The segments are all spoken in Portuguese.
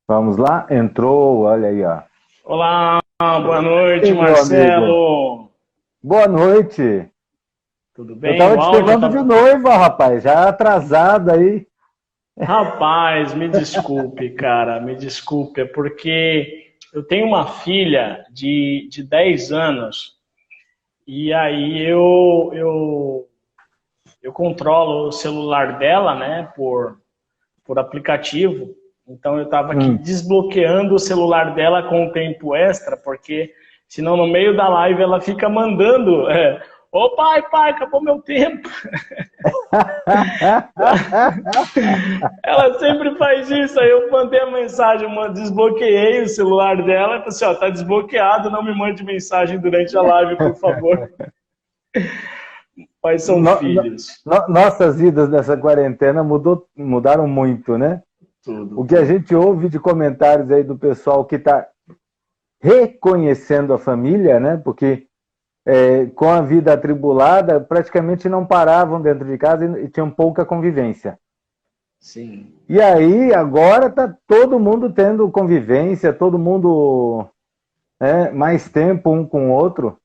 Vamos lá? Entrou, olha aí, ó. Olá, boa noite, E meu amigo, Marcelo. boa noite. Tudo Eu bem? tava O te áudio chamando de tá. noiva, rapaz, já atrasado aí. Rapaz, me desculpe, cara, me desculpe, é porque eu tenho uma filha de 10 anos e aí eu controlo o celular dela, né, por aplicativo. Então eu estava aqui Hum. desbloqueando o celular dela com tempo extra, porque senão no meio da live ela fica mandando. Ô pai, acabou meu tempo. Ela sempre faz isso, aí eu mandei a mensagem, desbloqueei o celular dela, e falei assim, ó, tá desbloqueado, não me mande mensagem durante a live, por favor. Pais são No- no- filhos. Nossas vidas nessa quarentena mudaram muito, né? Tudo, O que a tudo. gente ouve de comentários aí do pessoal que está reconhecendo a família, né? Porque com a vida atribulada, praticamente não paravam dentro de casa e tinham pouca convivência. Sim. E aí, agora tá todo mundo tendo convivência, todo mundo mais tempo um com o outro.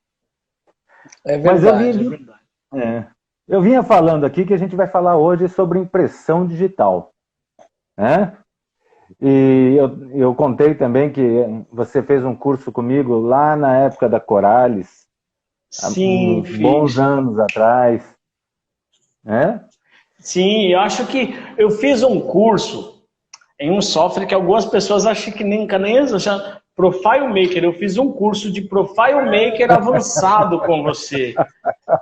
É Mas verdade, é verdade. é, eu vinha falando aqui que a gente vai falar hoje sobre impressão digital, né? E eu contei também que você fez um curso comigo lá na época da Corales, há Sim, uns bons fiz. anos atrás, né? Sim, eu acho que eu fiz um curso em um software que algumas pessoas acham que nem existe. Profile Maker. Eu fiz um curso de Profile Maker avançado com você.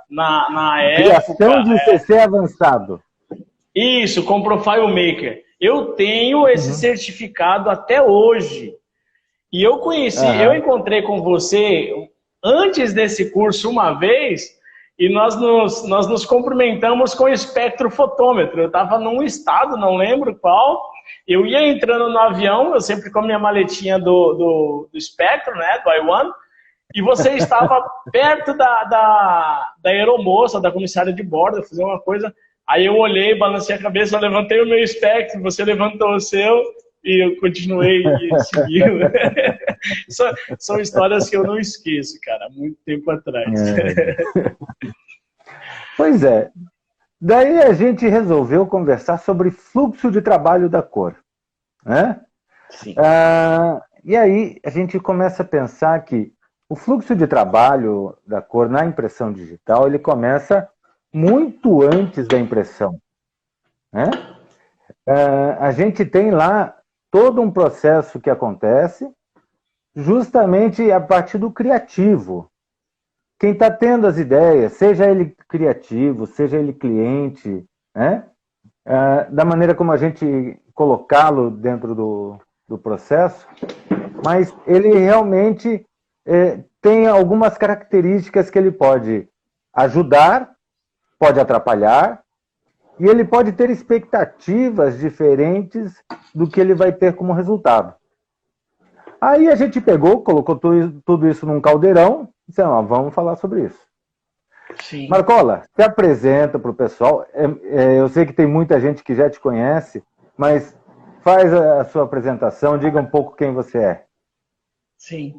Na Criação época, de CC avançado. isso, com Profile Maker. Eu tenho esse Uhum. certificado até hoje. E eu Aham. encontrei com você antes desse curso uma vez e nós nos cumprimentamos com o espectrofotômetro. Eu estava num estado, não lembro qual, eu ia entrando no avião, eu sempre com a minha maletinha do espectro, né, do I-1, e você estava perto da aeromoça, da comissária de bordo, fazer uma coisa. Aí eu olhei, balancei a cabeça, eu levantei o meu espectro, você levantou o seu e eu continuei e segui. São histórias que eu não esqueço, cara, há muito tempo atrás. É. Pois é. Daí a gente resolveu conversar sobre fluxo de trabalho da cor, né? Sim. E aí a gente começa a pensar que o fluxo de trabalho da cor na impressão digital ele começa muito antes da impressão, né? A gente tem lá todo um processo que acontece justamente a partir do criativo. Quem está tendo as ideias, seja ele criativo, seja ele cliente, né? Da maneira como a gente colocá-lo dentro do processo, mas ele realmente tem algumas características que ele pode ajudar, pode atrapalhar, e ele pode ter expectativas diferentes do que ele vai ter como resultado. Aí a gente pegou, colocou tudo isso num caldeirão, e disse, vamos falar sobre isso. Sim. Marcola, se apresenta para o pessoal. Eu sei que tem muita gente que já te conhece, mas faz a sua apresentação, diga um pouco quem você é. Sim.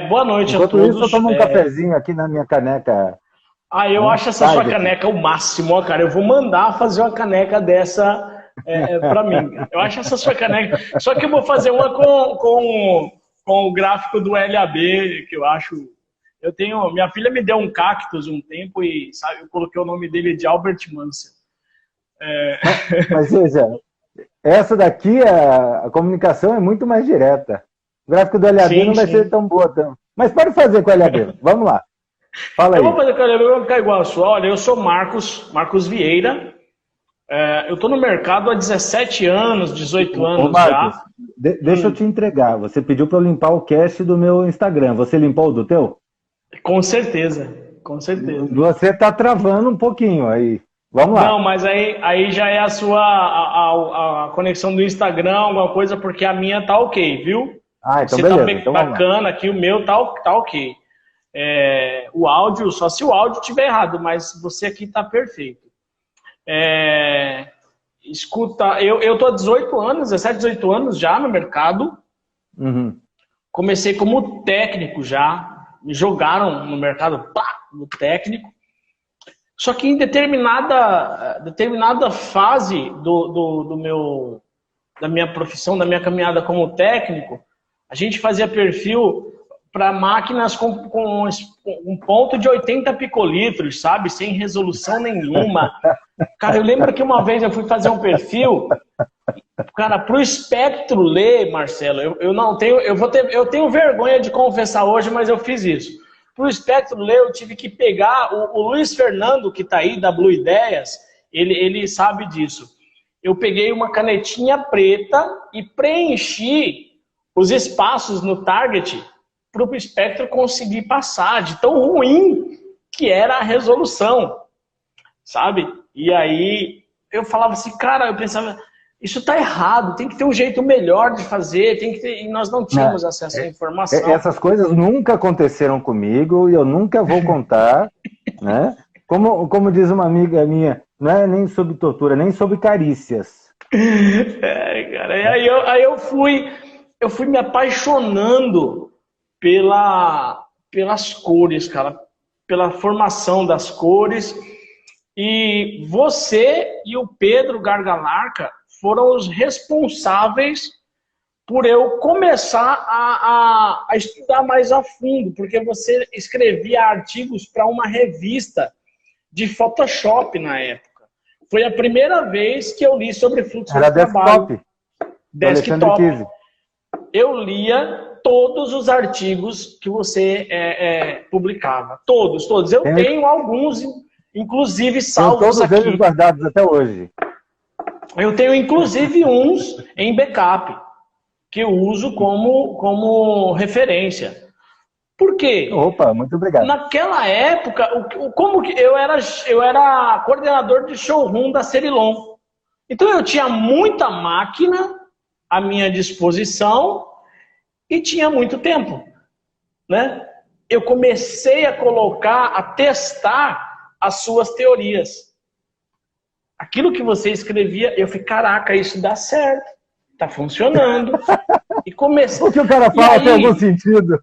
Boa noite a Enquanto isso, eu todos. tomo um cafezinho aqui na minha caneca, Eu né? acho essa sua Tarde aqui. caneca o máximo, ó, cara. Eu vou mandar fazer uma caneca dessa para mim. Eu acho essa sua caneca. Só que eu vou fazer uma com o gráfico do LAB, que eu acho. Eu tenho. Minha filha me deu um cactus um tempo e sabe, eu coloquei o nome dele de Albert Mansell. Mas veja, essa daqui, a comunicação é muito mais direta. O gráfico do LAB Sim, não vai ser sim. tão boa. Mas pode fazer com o LAB. Vamos lá. Fala Eu vou aí. fazer com o LAB, vai ficar igual a sua. Olha, eu sou Marcos Vieira. Eu estou no mercado há 17 anos, 18 Ô anos Marcos, já. deixa eu te entregar. Você pediu para eu limpar o cache do meu Instagram. Você limpou o do teu? Com certeza, com certeza. Você está travando um pouquinho aí. Vamos Não, lá. mas aí já é a sua a conexão do Instagram, alguma coisa, porque a minha tá ok, viu? Então Você tá beleza. bem Então vamos lá. bacana aqui, o meu tá ok. O áudio, só se o áudio estiver errado, mas você aqui tá perfeito. É, escuta, eu tô há 18 anos, 17, 18 anos já no mercado. Uhum. Comecei como técnico já, me jogaram no mercado, pá, no técnico. Só que em determinada fase da minha profissão, da minha caminhada como técnico, a gente fazia perfil para máquinas com um ponto de 80 picolitros, sabe? Sem resolução nenhuma. Cara, eu lembro que uma vez eu fui fazer um perfil, cara, pro espectro ler, Marcelo, eu tenho vergonha de confessar hoje, mas eu fiz isso. Pro espectro ler, eu tive que pegar o Luiz Fernando, que tá aí, da Blue Ideias, ele sabe disso. Eu peguei uma canetinha preta e preenchi os espaços no target para o espectro conseguir passar, de tão ruim que era a resolução, sabe? E aí eu falava assim, cara, eu pensava, isso tá errado, tem que ter um jeito melhor de fazer, tem que ter... E nós não tínhamos acesso à informação. Essas coisas nunca aconteceram comigo e eu nunca vou contar, né? Como diz uma amiga minha, não é nem sobre tortura, nem sobre carícias. Cara, e aí eu fui me apaixonando pelas cores, cara, pela formação das cores. E você e o Pedro Gargalarca foram os responsáveis por eu começar a estudar mais a fundo, porque você escrevia artigos para uma revista de Photoshop na época. Foi a primeira vez que eu li sobre fluxo de trabalho. Desktop. Eu lia todos os artigos que você publicava. Todos. Eu tenho alguns, inclusive, salvos aqui. Todos eles guardados até hoje. Eu tenho, inclusive, uns em backup, que eu uso como referência. Por quê? Opa, muito obrigado. Naquela época, como que eu era coordenador de showroom da Cerilon. Então eu tinha muita máquina à minha disposição e tinha muito tempo, né? Eu comecei a testar as suas teorias. Aquilo que você escrevia, eu falei, caraca, isso dá certo, tá funcionando. E comecei... O que o cara fala tem algum sentido.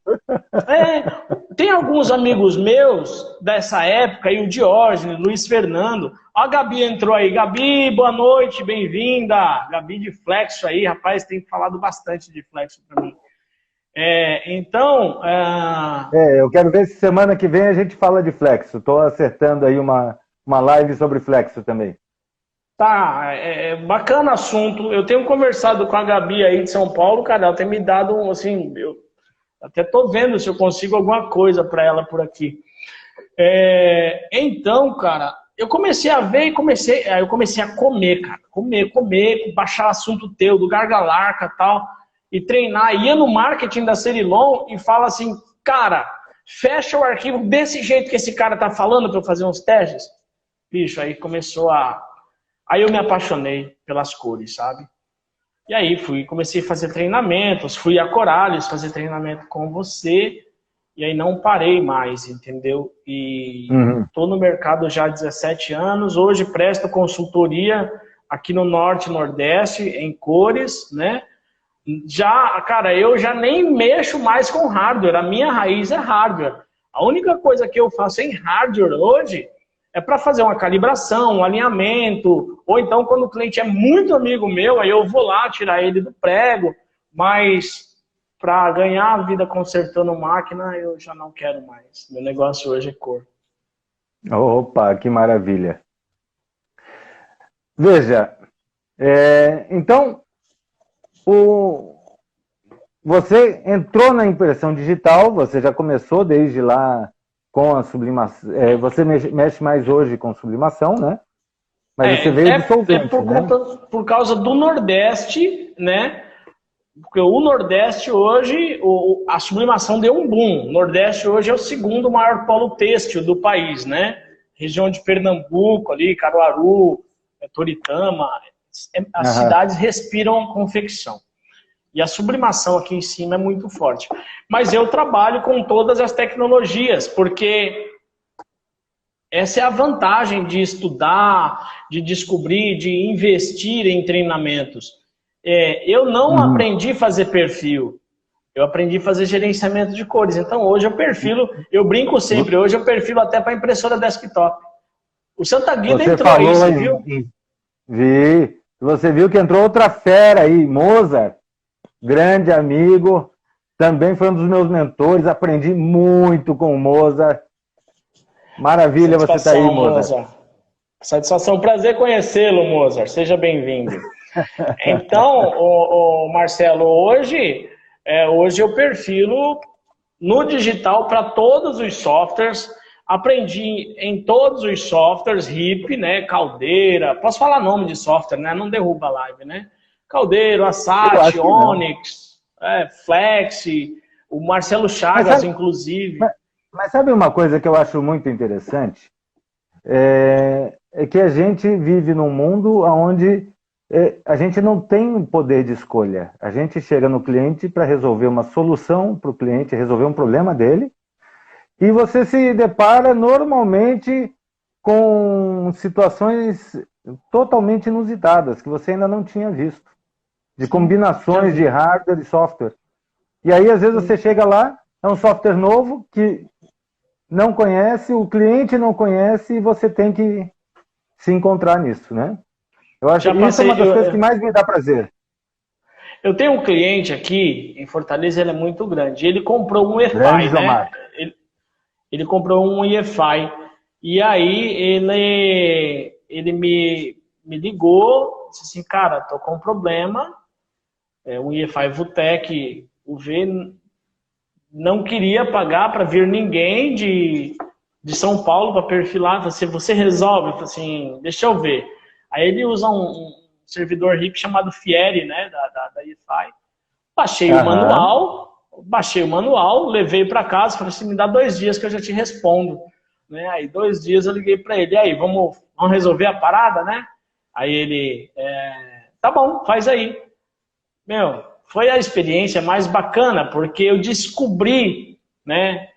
Tem alguns amigos meus dessa época, e o Diógenes, Luiz Fernando. Ó, a Gabi entrou aí. Gabi, boa noite, bem-vinda. Gabi de Flexo aí, rapaz, tem falado bastante de Flexo para mim. Eu quero ver se semana que vem a gente fala de Flexo. Estou acertando aí uma live sobre Flexo também. Tá, bacana assunto. Eu tenho conversado com a Gabi aí de São Paulo, cara, ela tem me dado, assim, eu até tô vendo se eu consigo alguma coisa para ela por aqui. Então, cara, eu comecei a ver e eu comecei a comer, cara. Comer, baixar assunto teu, do Gargalarca e tal, e treinar. Ia no marketing da Cerilon e fala assim, cara, fecha o arquivo desse jeito que esse cara tá falando para eu fazer uns testes. Bicho, aí começou Aí eu me apaixonei pelas cores, sabe? E aí comecei a fazer treinamentos, fui a Coralhes fazer treinamento com você, e aí não parei mais, entendeu? E tô no mercado já há 17 anos, hoje presto consultoria aqui no Norte e Nordeste, em cores, né? Eu já nem mexo mais com hardware, a minha raiz é hardware. A única coisa que eu faço em hardware hoje é para fazer uma calibração, um alinhamento, ou então quando o cliente é muito amigo meu, aí eu vou lá tirar ele do prego, mas para ganhar a vida consertando máquina, eu já não quero mais. Meu negócio hoje é cor. Opa, que maravilha. Veja, então, você entrou na impressão digital, você já começou desde lá com a sublimação, você mexe mais hoje com sublimação, né? Mas você veio de solvente, por causa do Nordeste, né? Porque o Nordeste hoje, a sublimação deu um boom. O Nordeste hoje é o segundo maior polo têxtil do país, né? Região de Pernambuco, ali, Caruaru, Toritama, as cidades respiram confecção. E a sublimação aqui em cima é muito forte. Mas eu trabalho com todas as tecnologias, porque essa é a vantagem de estudar, de descobrir, de investir em treinamentos. Eu não aprendi a fazer perfil, eu aprendi a fazer gerenciamento de cores. Então hoje eu brinco sempre, hoje eu perfilo até para impressora desktop. O Santa Guida entrou aí, você viu? Vi. Você viu que entrou outra fera aí, Mozart, grande amigo, também foi um dos meus mentores, aprendi muito com o Mozart. Maravilha você estar aí, Mozart. Satisfação, prazer conhecê-lo, Mozart. Seja bem-vindo. Então, Marcelo, hoje eu perfilo no digital para todos os softwares. Aprendi em todos os softwares, RIP, né, Caldeira, posso falar nome de software, né, não derruba a live, né? Caldeira, Asat, Onyx, Flex, o Marcelo Chagas, inclusive. Mas sabe uma coisa que eu acho muito interessante? É que a gente vive num mundo onde a gente não tem poder de escolha. A gente chega no cliente para resolver uma solução para o cliente, resolver um problema dele, e você se depara normalmente com situações totalmente inusitadas, que você ainda não tinha visto, de combinações de hardware e software. E aí, às vezes, você chega lá, é um software novo que não conhece, o cliente não conhece, e você tem que se encontrar nisso, né? Eu acho que isso é uma das coisas que mais me dá prazer. Eu tenho um cliente aqui, em Fortaleza, ele é muito grande. Ele comprou um EFI, né? Ele comprou um EFI. E aí, ele me ligou, disse assim, cara, tô com um problema. Um EFI VUTEC UV não queria pagar para vir ninguém de São Paulo para perfilar. Você resolve? Eu falei assim, deixa eu ver. Aí ele usa um servidor RIP chamado Fieri, né, da EFI. Baixei o manual, levei para casa, falei assim, me dá 2 dias que eu já te respondo. Né? Aí 2 dias eu liguei para ele, aí, vamos resolver a parada, né? Aí ele, tá bom, faz aí. Meu, foi a experiência mais bacana, porque eu descobri, né,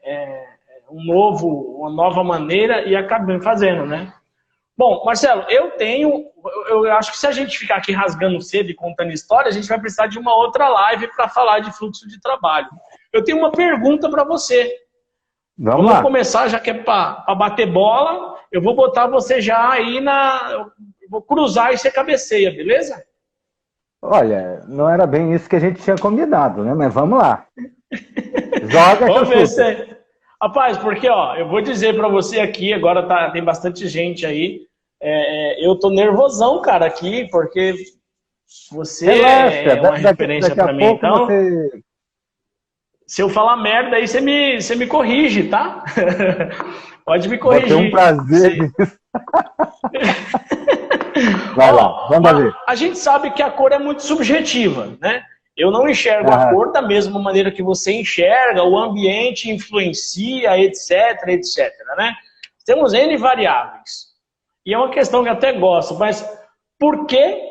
uma nova maneira e acabei fazendo, né? Bom, Marcelo, eu acho que se a gente ficar aqui rasgando cedo e contando história, a gente vai precisar de uma outra live para falar de fluxo de trabalho. Eu tenho uma pergunta para você. Vamos começar, já que é para bater bola, eu vou botar você já aí eu vou cruzar e você cabeceia, beleza? Olha, não era bem isso que a gente tinha combinado, né? Mas vamos lá. Joga que vamos ver se... Rapaz, porque ó, eu vou dizer para você aqui, agora tem bastante gente aí, eu tô nervosão, cara, aqui, porque você é uma referência para mim, então... Se eu falar merda aí, você me corrige, tá? Pode me corrigir. Vai ter um prazer nisso. Vai lá, vamos ver. A gente sabe que a cor é muito subjetiva, né? Eu não enxergo a cor da mesma maneira que você enxerga, o ambiente influencia, etc, etc, né? Temos N variáveis. E é uma questão que eu até gosto, mas por que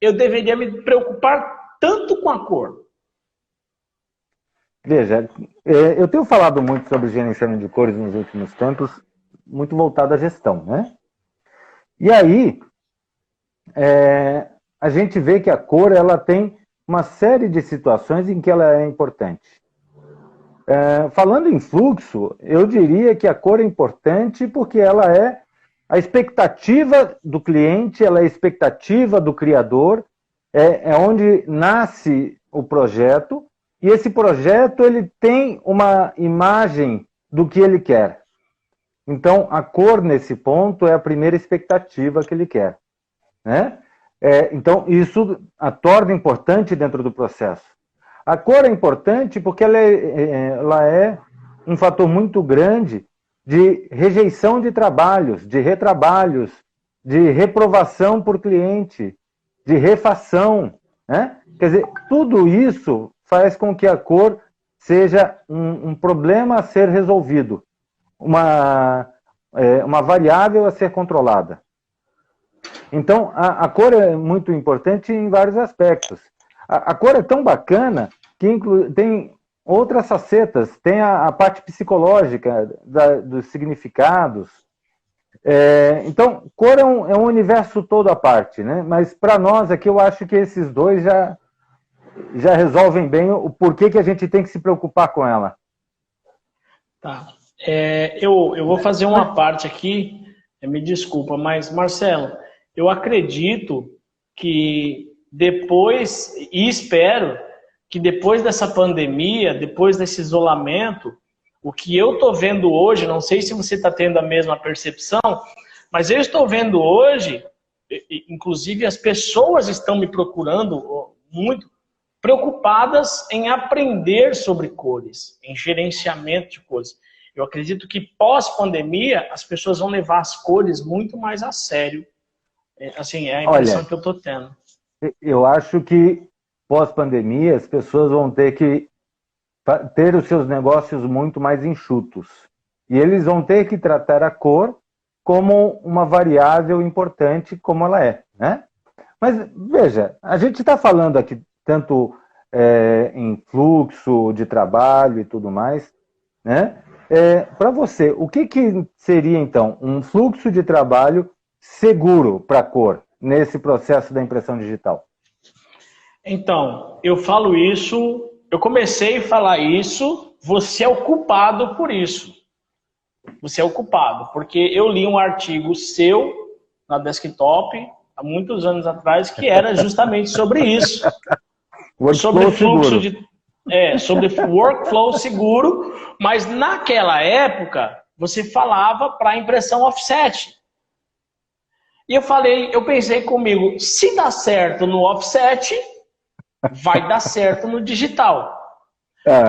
eu deveria me preocupar tanto com a cor? Veja, eu tenho falado muito sobre gerenciamento de cores nos últimos tempos, muito voltado à gestão, né? E aí, a gente vê que a cor, ela tem uma série de situações em que ela é importante. Falando em fluxo, eu diria que a cor é importante porque ela é a expectativa do cliente, ela é a expectativa do criador, é onde nasce o projeto, e esse projeto ele tem uma imagem do que ele quer. Então, a cor, nesse ponto, é a primeira expectativa que ele quer. Né? Então, isso a torna importante dentro do processo. A cor é importante porque ela é um fator muito grande de rejeição de trabalhos, de retrabalhos, de reprovação por cliente, de refação. Né? Quer dizer, tudo isso faz com que a cor seja um problema a ser resolvido, uma variável a ser controlada. Então, a cor é muito importante em vários aspectos. A cor é tão bacana que tem outras facetas, tem a parte psicológica dos significados. Então, cor é um universo todo à parte, né? Mas para nós aqui, eu acho que esses dois já resolvem bem o porquê que a gente tem que se preocupar com ela. Tá. Eu vou fazer uma parte aqui, me desculpa, mas, Marcelo, eu acredito que depois, e espero que depois dessa pandemia, depois desse isolamento, o que eu estou vendo hoje, não sei se você está tendo a mesma percepção, mas eu estou vendo hoje, inclusive as pessoas estão me procurando muito preocupadas em aprender sobre cores, em gerenciamento de cores. Eu acredito que pós-pandemia as pessoas vão levar as cores muito mais a sério. Assim, é a impressão que eu estou tendo. Eu acho que pós-pandemia as pessoas vão ter que ter os seus negócios muito mais enxutos. E eles vão ter que tratar a cor como uma variável importante como ela é, né? Mas, veja, a gente está falando aqui tanto em fluxo de trabalho e tudo mais, né? Para você, o que seria, então, um fluxo de trabalho seguro para a cor nesse processo da impressão digital? Então, eu falo isso, eu comecei a falar isso, você é o culpado por isso. Você é o culpado, porque eu li um artigo seu na Desktop, há muitos anos atrás, que era justamente sobre isso. Sobre fluxo sobre workflow seguro, mas naquela época você falava para impressão offset. E eu pensei comigo, se dá certo no offset, vai dar certo no digital.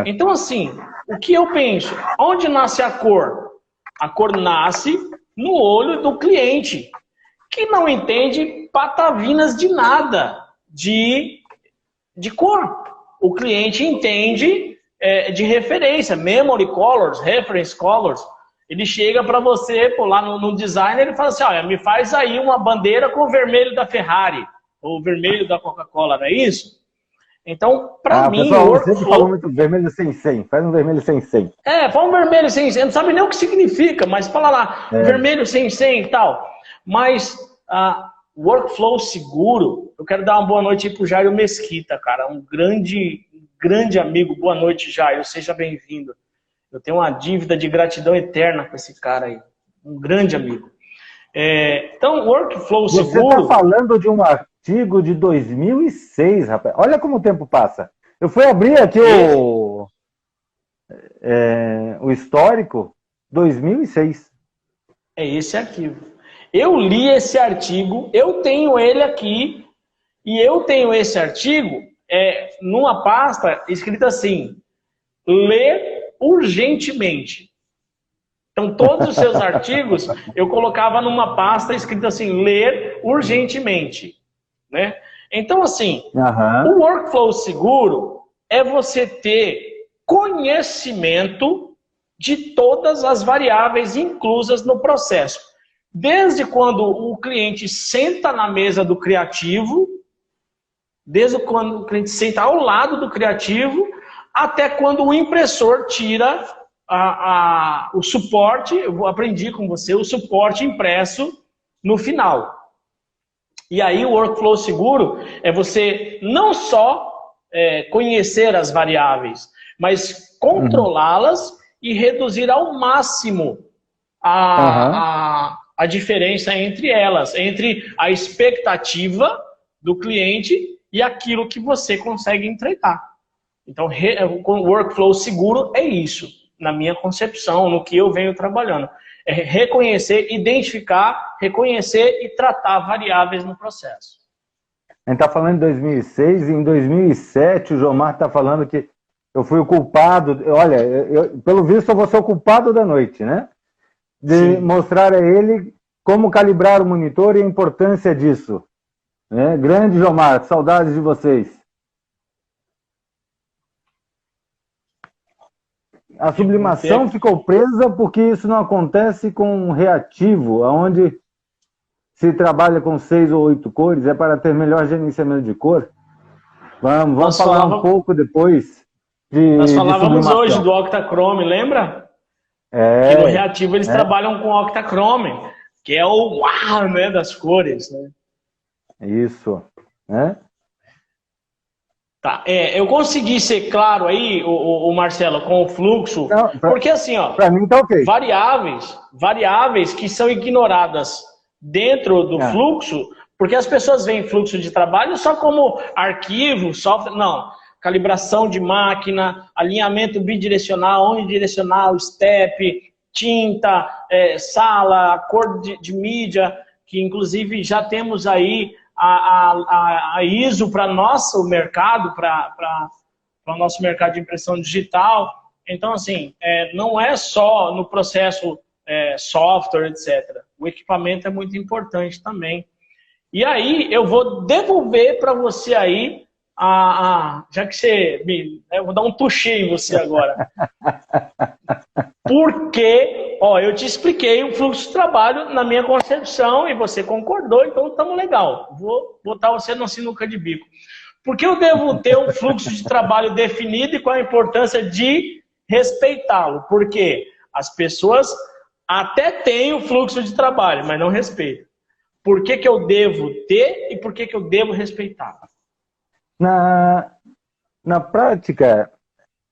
Então, assim, o que eu penso? Onde nasce a cor? A cor nasce no olho do cliente, que não entende patavinas de nada de cor. O cliente entende de referência, memory colors, reference colors. Ele chega para você, lá no designer, ele fala assim, olha, me faz aí uma bandeira com o vermelho da Ferrari, ou o vermelho da Coca-Cola, não é isso? Então, para mim, pessoal, você sempre falou muito vermelho sem 100, faz um vermelho sem 100. Faz um vermelho sem 100, não sabe nem o que significa, mas fala lá, vermelho sem 100 e tal. Mas, workflow seguro, eu quero dar uma boa noite aí pro Jairo Mesquita, cara, um grande amigo. Boa noite, Jairo, seja bem-vindo. Eu tenho uma dívida de gratidão eterna com esse cara aí, um grande amigo. Então, workflow seguro... Você está falando de um artigo de 2006, rapaz. Olha como o tempo passa. Eu fui abrir aqui o histórico, 2006. É esse arquivo. Eu li esse artigo, eu tenho ele aqui, e eu tenho esse artigo numa pasta escrita assim, ler urgentemente. Então, todos os seus artigos eu colocava numa pasta escrita assim, ler urgentemente. Né? Então, assim, o workflow seguro é você ter conhecimento de todas as variáveis inclusas no processo. Desde quando o cliente senta na mesa do criativo, desde quando o cliente senta ao lado do criativo, até quando o impressor tira o suporte, eu aprendi com você, o suporte impresso no final. E aí o workflow seguro é você não só conhecer as variáveis, mas controlá-las e reduzir ao máximo a diferença entre elas, entre a expectativa do cliente e aquilo que você consegue entregar. Então, com workflow seguro é isso, na minha concepção, no que eu venho trabalhando. É reconhecer, identificar, reconhecer e tratar variáveis no processo. A gente está falando de 2006 e em 2007 o Jomar está falando que eu fui o culpado. Olha, pelo visto eu vou ser o culpado da noite, né? De mostrar a ele como calibrar o monitor e a importância disso. Né? Grande Jomar, saudades de vocês. A sublimação ficou presa porque isso não acontece com um reativo, onde se trabalha com 6 ou 8 cores, é para ter melhor gerenciamento de cor. Vamos falar um pouco depois Nós falávamos hoje do Octachrome, lembra? Que no reativo eles trabalham com Octachrome. que é o uau, né, das cores, né? Isso, né? Tá, eu consegui ser claro aí, o Marcelo, com o fluxo, Não, porque assim, ó, para mim tá ok. variáveis que são ignoradas dentro do Ah, fluxo, porque as pessoas veem fluxo de trabalho só como arquivo, software, não. Calibração de máquina, alinhamento bidirecional, unidirecional, step, tinta, sala, cor de mídia, que inclusive já temos aí a ISO para nosso mercado, para o nosso mercado de impressão digital. Então, assim, não é só no processo software, etc. O equipamento é muito importante também. E aí, eu vou devolver para você aí, já que você eu vou dar um touché em você agora. Porque, eu te expliquei o fluxo de trabalho na minha concepção e você concordou, então estamos legal. Vou botar você na sinuca de bico. Por que eu devo ter um fluxo de trabalho definido e qual a importância de respeitá-lo? Porque as pessoas até têm o fluxo de trabalho, mas não respeitam. Por que eu devo ter e por que eu devo respeitar? Na prática,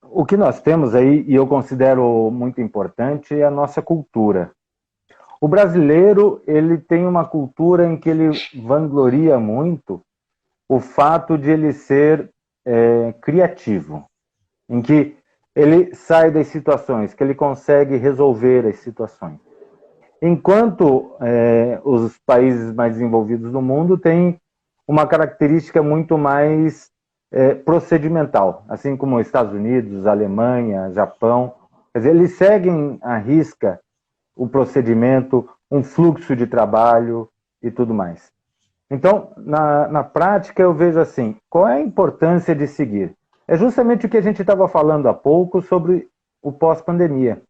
o que nós temos aí, e eu considero muito importante, é a nossa cultura. O brasileiro, ele tem uma cultura em que ele vangloria muito o fato de ele ser criativo, em que ele sai das situações, que ele consegue resolver as situações. Enquanto os países mais desenvolvidos do mundo têm uma característica muito mais procedimental, assim como os Estados Unidos, Alemanha, Japão. Quer dizer, eles seguem à risca o procedimento, um fluxo de trabalho e tudo mais. Então, na prática, eu vejo assim, qual é a importância de seguir? É justamente o que a gente estava falando há pouco sobre o pós-pandemia.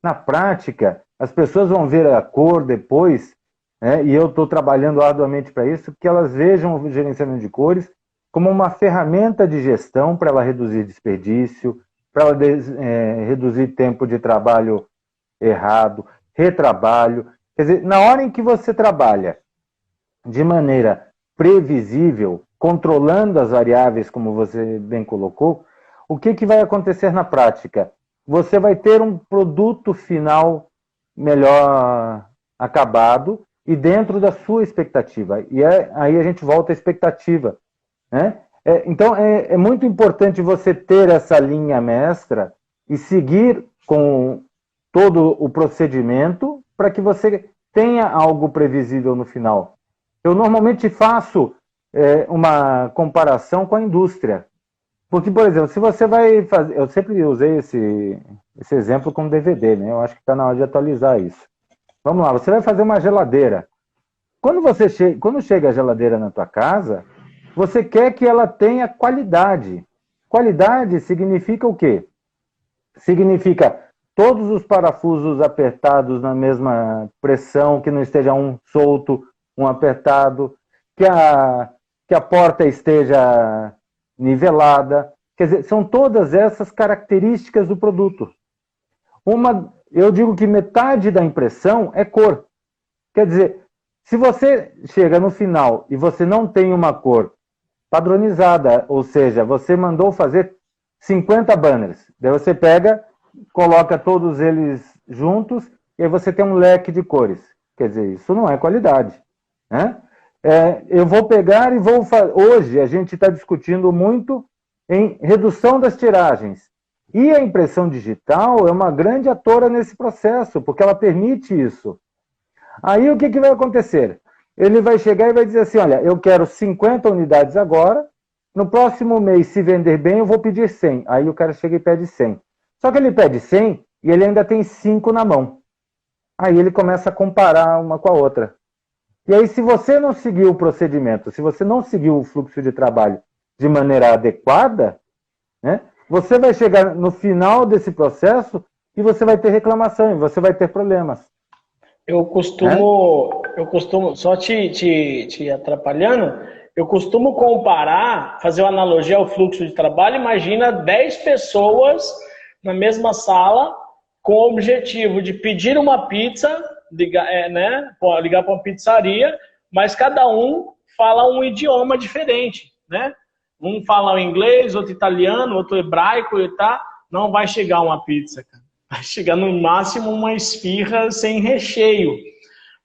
Na prática, as pessoas vão ver a cor depois, né, e eu estou trabalhando arduamente para isso, que elas vejam o gerenciamento de cores como uma ferramenta de gestão para ela reduzir desperdício, para ela reduzir tempo de trabalho errado, retrabalho. Quer dizer, na hora em que você trabalha de maneira previsível, controlando as variáveis, como você bem colocou, o que vai acontecer na prática? Você vai ter um produto final melhor acabado e dentro da sua expectativa. E aí a gente volta à expectativa, né? Então, é muito importante você ter essa linha mestra e seguir com todo o procedimento para que você tenha algo previsível no final. Eu normalmente faço uma comparação com a indústria. Porque, por exemplo, se você vai fazer... Eu sempre usei esse exemplo com DVD, né? Eu acho que está na hora de atualizar isso. Vamos lá, você vai fazer uma geladeira. Quando chega a geladeira na tua casa, você quer que ela tenha qualidade. Qualidade significa o quê? Significa todos os parafusos apertados na mesma pressão, que não esteja um solto, um apertado, que a porta esteja nivelada. Quer dizer, são todas essas características do produto. Eu digo que metade da impressão é cor. Quer dizer, se você chega no final e você não tem uma cor padronizada, ou seja, você mandou fazer 50 banners, daí você pega, coloca todos eles juntos e aí você tem um leque de cores. Quer dizer, isso não é qualidade, né? Eu vou pegar e vou fazer... Hoje a gente está discutindo muito em redução das tiragens. E a impressão digital é uma grande atora nesse processo, porque ela permite isso. Aí o que vai acontecer? Ele vai chegar e vai dizer assim, olha, eu quero 50 unidades agora, no próximo mês, se vender bem, eu vou pedir 100. Aí o cara chega e pede 100. Só que ele pede 100 e ele ainda tem 5 na mão. Aí ele começa a comparar uma com a outra. E aí, se você não seguir o procedimento, se você não seguir o fluxo de trabalho de maneira adequada, né, você vai chegar no final desse processo e você vai ter reclamação, e você vai ter problemas. Eu costumo, só te atrapalhando, eu costumo comparar, fazer uma analogia ao fluxo de trabalho. Imagina 10 pessoas na mesma sala com o objetivo de pedir uma pizza ligar, né? Pode ligar para uma pizzaria, mas cada um fala um idioma diferente, né? Um fala o inglês, outro italiano, outro hebraico e tá. Não vai chegar uma pizza, cara. Vai chegar no máximo uma esfirra sem recheio,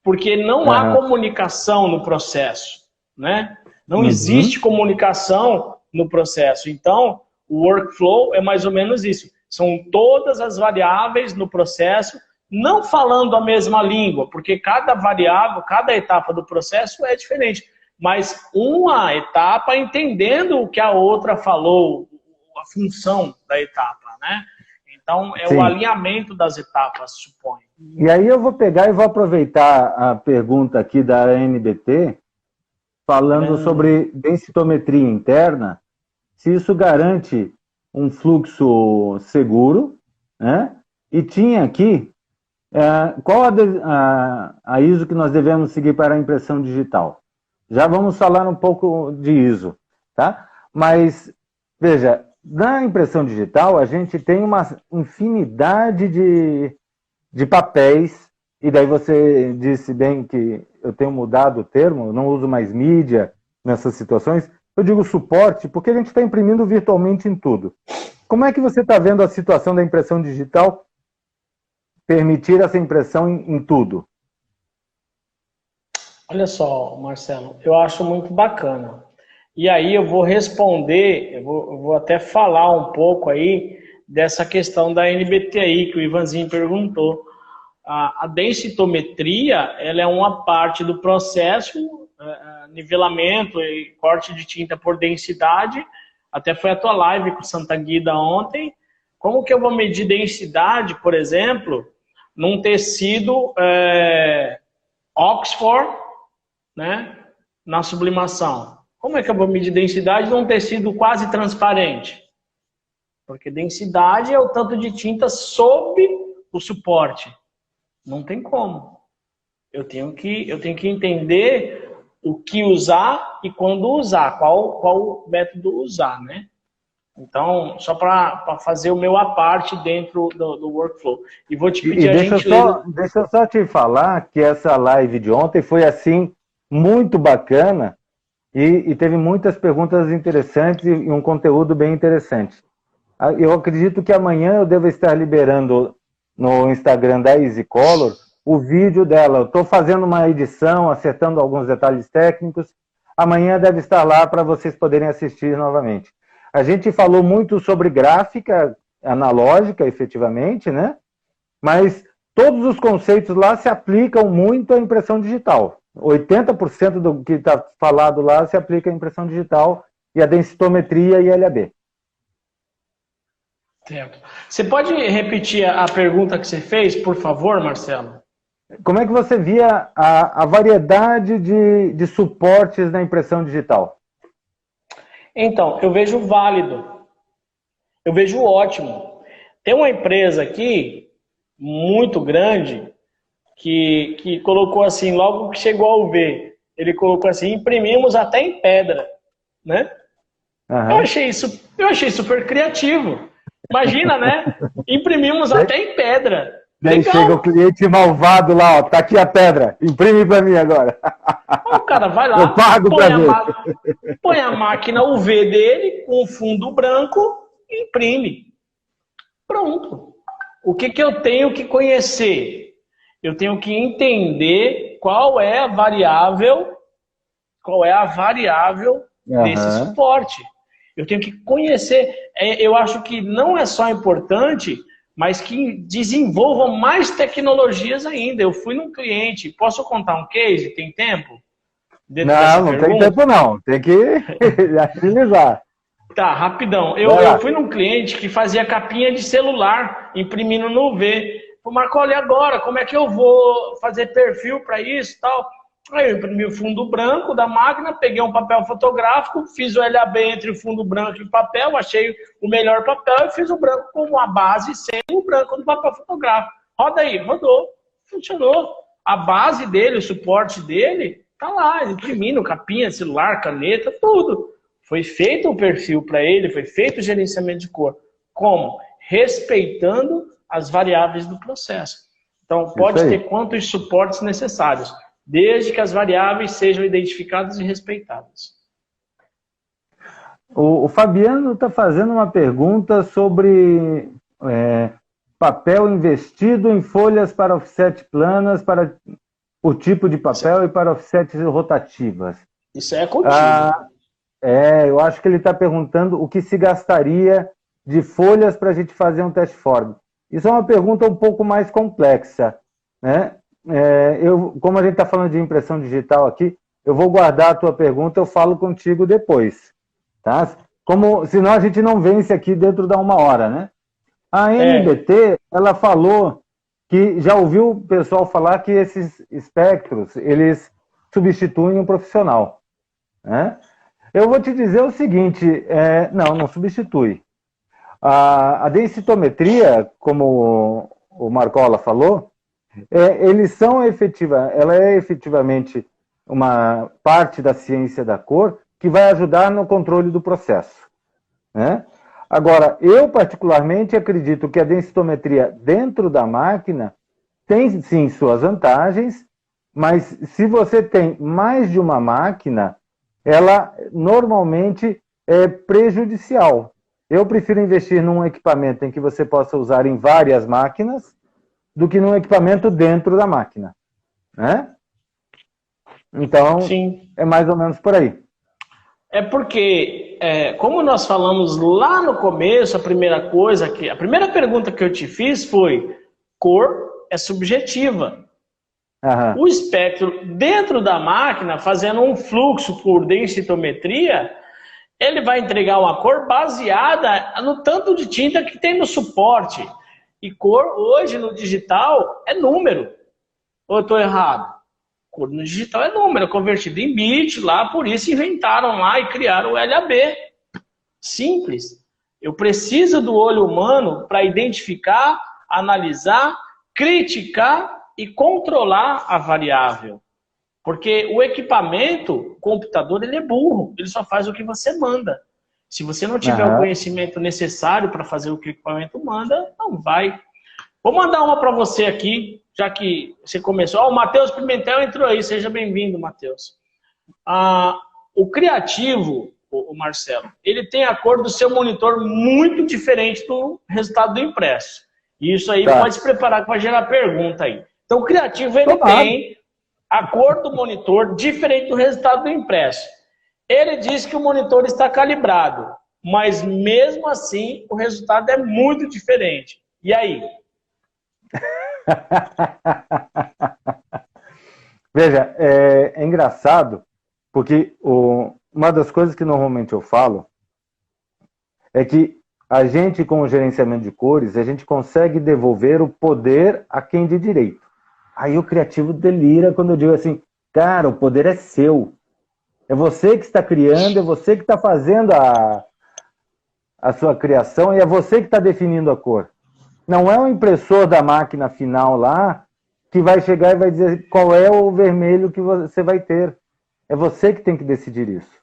porque não há comunicação no processo, né? Não existe comunicação no processo. Então, o workflow é mais ou menos isso. São todas as variáveis no processo, não falando a mesma língua, porque cada variável, cada etapa do processo é diferente. Mas uma etapa entendendo o que a outra falou, a função da etapa, né? Então, é Sim. o alinhamento das etapas, suponho. E aí eu vou pegar e vou aproveitar a pergunta aqui da NBT, falando sobre densitometria interna, se isso garante um fluxo seguro, né? E tinha aqui, qual a ISO que nós devemos seguir para a impressão digital? Já vamos falar um pouco de ISO, tá? Mas, veja, na impressão digital a gente tem uma infinidade de papéis, e daí você disse bem que eu tenho mudado o termo, eu não uso mais mídia nessas situações, eu digo suporte, porque a gente está imprimindo virtualmente em tudo. Como é que você está vendo a situação da impressão digital permitir essa impressão em tudo? Olha só, Marcelo, eu acho muito bacana. E aí eu vou responder, eu vou até falar um pouco aí dessa questão da NBT aí, que o Ivanzinho perguntou. A densitometria, ela é uma parte do processo, nivelamento e corte de tinta por densidade. Até foi a tua live com o Santa Guida ontem. Como que eu vou medir densidade, por exemplo, num tecido Oxford, né, na sublimação? Como é que eu vou medir densidade num tecido quase transparente? Porque densidade é o tanto de tinta sob o suporte. Não tem como. Eu tenho que entender o que usar e quando usar, qual método usar, né? Então, só para fazer o meu à parte dentro do workflow. E vou te pedir deixa eu só te falar que essa live de ontem foi assim, muito bacana e teve muitas perguntas interessantes e um conteúdo bem interessante. Eu acredito que amanhã eu devo estar liberando no Instagram da EasyColor o vídeo dela. Eu estou fazendo uma edição, acertando alguns detalhes técnicos. Amanhã deve estar lá para vocês poderem assistir novamente. A gente falou muito sobre gráfica analógica, efetivamente, né? Mas todos os conceitos lá se aplicam muito à impressão digital. 80% do que está falado lá se aplica à impressão digital e à densitometria e LAB. Certo. Você pode repetir a pergunta que você fez, por favor, Marcelo? Como é que você via a variedade de suportes na impressão digital? Então, eu vejo válido. Eu vejo ótimo. Tem uma empresa aqui, muito grande, que colocou assim, logo que chegou ao ver, ele colocou assim, imprimimos até em pedra, né? Uhum. Eu achei super criativo. Imagina, né? Imprimimos até em pedra. Daí legal. Chega o cliente malvado lá, ó, tá aqui a pedra, imprime para mim agora. O cara vai lá, eu pago põe a máquina UV dele com fundo branco e imprime. Pronto. O que eu tenho que conhecer? Eu tenho que entender qual é a variável desse suporte. Eu tenho que conhecer. Eu acho que não é só importante, mas que desenvolvam mais tecnologias ainda. Eu fui num cliente, posso contar um case? Tem tempo? Não tem tempo não, tem que agilizar. Tá, rapidão. Eu fui num cliente que fazia capinha de celular, imprimindo no UV. Marco, olha agora, como é que eu vou fazer perfil para isso e tal? Aí eu imprimi o fundo branco da máquina, peguei um papel fotográfico, fiz o LAB entre o fundo branco e o papel, achei o melhor papel e fiz o branco como a base sem o branco do papel fotográfico. Roda aí, rodou, funcionou. A base dele, o suporte dele, tá lá, imprimindo capinha, celular, caneta, tudo. Foi feito o perfil para ele, foi feito o gerenciamento de cor. Como? Respeitando as variáveis do processo. Então, pode ter quantos suportes necessários, desde que as variáveis sejam identificadas e respeitadas. O Fabiano está fazendo uma pergunta sobre papel investido em folhas para offset planas, para o tipo de papel e para offsets rotativas. Isso é contigo. Eu acho que ele está perguntando o que se gastaria de folhas para a gente fazer um teste Ford. Isso é uma pergunta um pouco mais complexa, né? Como a gente está falando de impressão digital aqui, eu vou guardar a tua pergunta, eu falo contigo depois, tá? Senão a gente não vence aqui dentro da 1 hora, né? A NBT, ela falou que já ouviu o pessoal falar que esses espectros, eles substituem um profissional, né? Eu vou te dizer o seguinte, não substitui. A densitometria, como o Marcola falou, ela é efetivamente uma parte da ciência da cor que vai ajudar no controle do processo, né? Agora, eu particularmente acredito que a densitometria dentro da máquina tem sim suas vantagens, mas se você tem mais de uma máquina, ela normalmente é prejudicial. Eu prefiro investir num equipamento em que você possa usar em várias máquinas do que num equipamento dentro da máquina, né? Então, sim, é mais ou menos por aí. É porque, como nós falamos lá no começo, a primeira pergunta que eu te fiz foi: cor é subjetiva. O espectro dentro da máquina, fazendo um fluxo por densitometria, ele vai entregar uma cor baseada no tanto de tinta que tem no suporte. E cor, hoje, no digital, é número. Ou eu estou errado? Cor no digital é número, é convertido em bit lá, por isso inventaram lá e criaram o LAB. Simples. Eu preciso do olho humano para identificar, analisar, criticar e controlar a variável. Porque o equipamento, o computador, ele é burro. Ele só faz o que você manda. Se você não tiver o conhecimento necessário para fazer o que o equipamento manda, não vai. Vou mandar uma para você aqui, já que você começou. O Matheus Pimentel entrou aí. Seja bem-vindo, Matheus. O Criativo, o Marcelo, ele tem a cor do seu monitor muito diferente do resultado do impresso. E isso aí pode se preparar para gerar pergunta aí. Então, o Criativo, ele tem a cor do monitor diferente do resultado do impresso. Ele diz que o monitor está calibrado, mas mesmo assim o resultado é muito diferente. E aí? Veja, é engraçado, porque uma das coisas que normalmente eu falo é que a gente, com o gerenciamento de cores, a gente consegue devolver o poder a quem de direito. Aí o criativo delira quando eu digo assim, cara, o poder é seu. É você que está criando, é você que está fazendo a sua criação e é você que está definindo a cor. Não é o impressor da máquina final lá que vai chegar e vai dizer qual é o vermelho que você vai ter. É você que tem que decidir isso.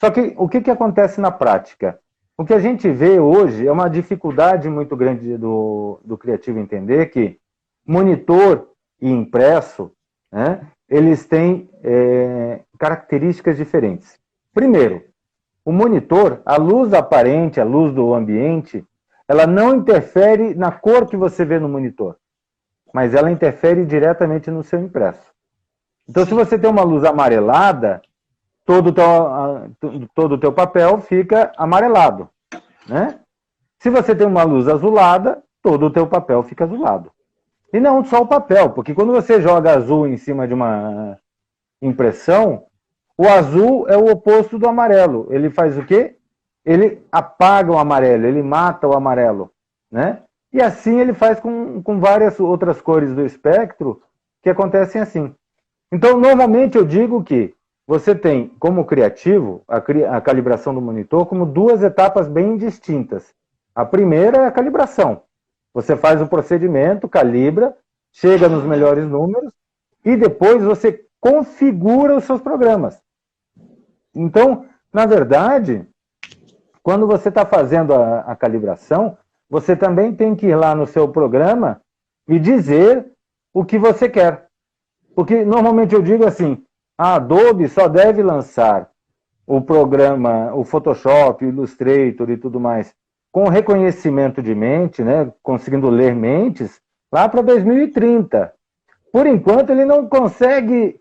Só que o que acontece na prática? O que a gente vê hoje é uma dificuldade muito grande do criativo entender que monitor e impresso, né, eles têm características diferentes. Primeiro, o monitor, a luz aparente, a luz do ambiente, ela não interfere na cor que você vê no monitor, mas ela interfere diretamente no seu impresso. Então, se você tem uma luz amarelada, todo o teu papel fica amarelado, né? Se você tem uma luz azulada, todo o teu papel fica azulado. E não só o papel, porque quando você joga azul em cima de uma impressão, o azul é o oposto do amarelo. Ele faz o quê? Ele apaga o amarelo, ele mata o amarelo, né? E assim ele faz com várias outras cores do espectro que acontecem assim. Então, normalmente eu digo que você tem, como criativo, a calibração do monitor como duas etapas bem distintas. A primeira é a calibração. Você faz o procedimento, calibra, chega nos melhores números e depois você configura os seus programas. Então, na verdade, quando você está fazendo a calibração, você também tem que ir lá no seu programa e dizer o que você quer. Porque normalmente eu digo assim, a Adobe só deve lançar o programa, o Photoshop, o Illustrator e tudo mais, com reconhecimento de mente, né, conseguindo ler mentes, lá para 2030. Por enquanto, ele não consegue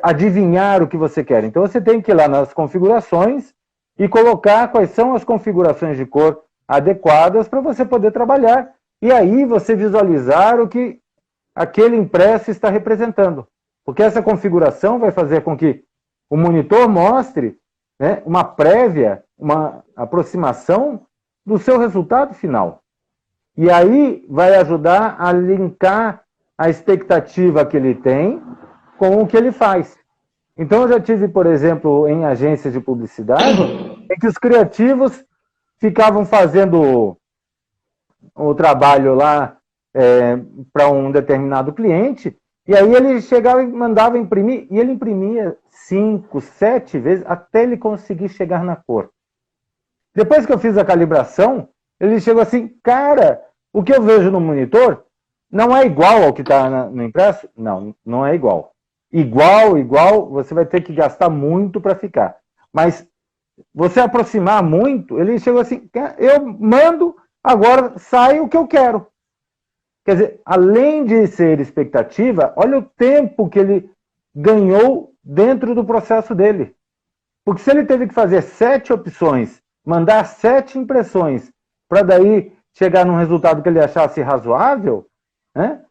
adivinhar o que você quer. Então, você tem que ir lá nas configurações e colocar quais são as configurações de cor adequadas para você poder trabalhar. E aí, você visualizar o que aquele impresso está representando. Porque essa configuração vai fazer com que o monitor mostre, né, uma prévia, uma aproximação do seu resultado final. E aí vai ajudar a linkar a expectativa que ele tem com o que ele faz. Então, eu já tive, por exemplo, em agências de publicidade, em que os criativos ficavam fazendo o trabalho lá para um determinado cliente, e aí ele chegava e mandava imprimir, e ele imprimia 5, 7 vezes até ele conseguir chegar na cor. Depois que eu fiz a calibração, ele chegou assim, cara, o que eu vejo no monitor não é igual ao que está no impresso? Não, não é igual. Igual, você vai ter que gastar muito para ficar. Mas você aproximar muito, ele chegou assim, eu mando, agora sai o que eu quero. Quer dizer, além de ser expectativa, olha o tempo que ele ganhou dentro do processo dele. Porque se ele teve que fazer 7 opções, mandar 7 impressões, para daí chegar num resultado que ele achasse razoável, né?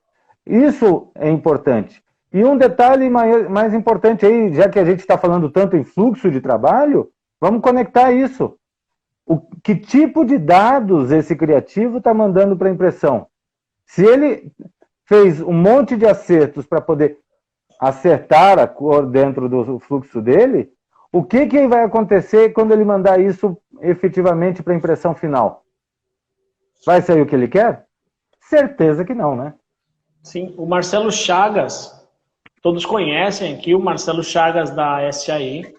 Isso é importante. E um detalhe mais importante aí, já que a gente está falando tanto em fluxo de trabalho, vamos conectar isso. Que tipo de dados esse criativo está mandando para a impressão? Se ele fez um monte de acertos para poder acertar a cor dentro do fluxo dele, o que vai acontecer quando ele mandar isso efetivamente para a impressão final? Vai sair o que ele quer? Certeza que não, né? Sim, o Marcelo Chagas, todos conhecem aqui, o Marcelo Chagas da SAI,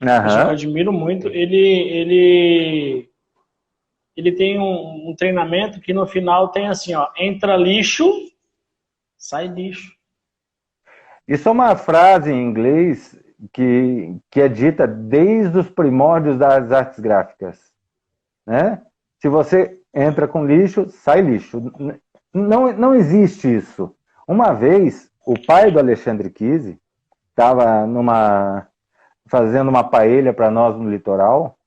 eu admiro muito, ele tem um treinamento que no final tem assim, ó, entra lixo, sai lixo. Isso é uma frase em inglês que é dita desde os primórdios das artes gráficas, né? Se você entra com lixo, sai lixo. Não existe isso. Uma vez, o pai do Alexandre Kise estava fazendo uma paella para nós no litoral,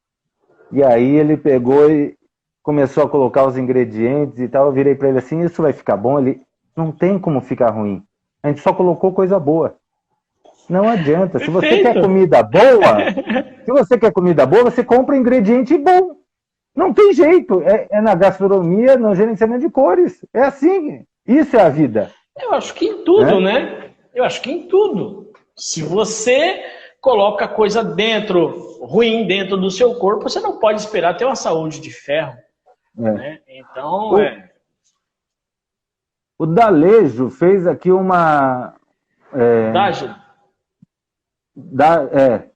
e aí ele pegou e começou a colocar os ingredientes e tal. Eu virei para ele assim, isso vai ficar bom? Ele, não tem como ficar ruim. A gente só colocou coisa boa. Não adianta. Se você quer comida boa, você compra ingrediente bom. Não tem jeito. É na gastronomia, no gerenciamento de cores. É assim. Isso é a vida. Eu acho que em tudo, né? Eu acho que em tudo. Se você coloca coisa ruim dentro do seu corpo, você não pode esperar ter uma saúde de ferro. Né? Então, O D'Alejo fez aqui uma...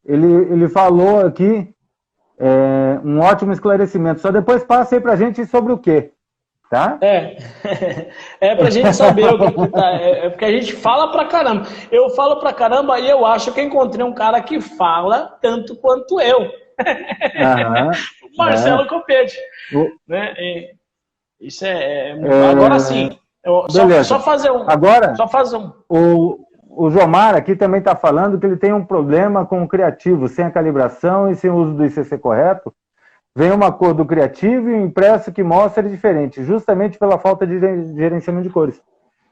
Ele falou aqui um ótimo esclarecimento. Só depois passa aí pra gente sobre o quê, tá? Pra gente saber o que tá. Porque a gente fala pra caramba. Eu falo pra caramba e eu acho que encontrei um cara que fala tanto quanto eu. O Marcelo Copete. Né? Isso agora sim. Só fazer um. Agora, o Jomar aqui também está falando que ele tem um problema com o criativo, sem a calibração e sem o uso do ICC correto. Vem uma cor do criativo e o impresso que mostra é diferente, justamente pela falta de gerenciamento de cores.